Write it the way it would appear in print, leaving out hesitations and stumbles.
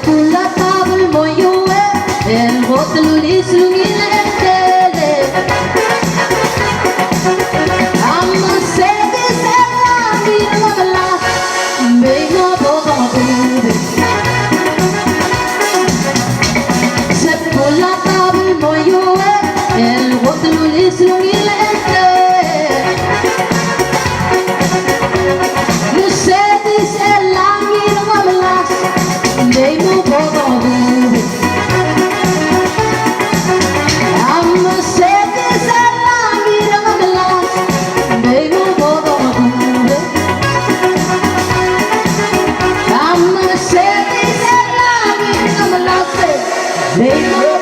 sulla tavola muoio e il vuoto lì sull'inete amma sede se la vita la vengo poco più se sulla tavola muoio e il vuoto lì sull'inete They know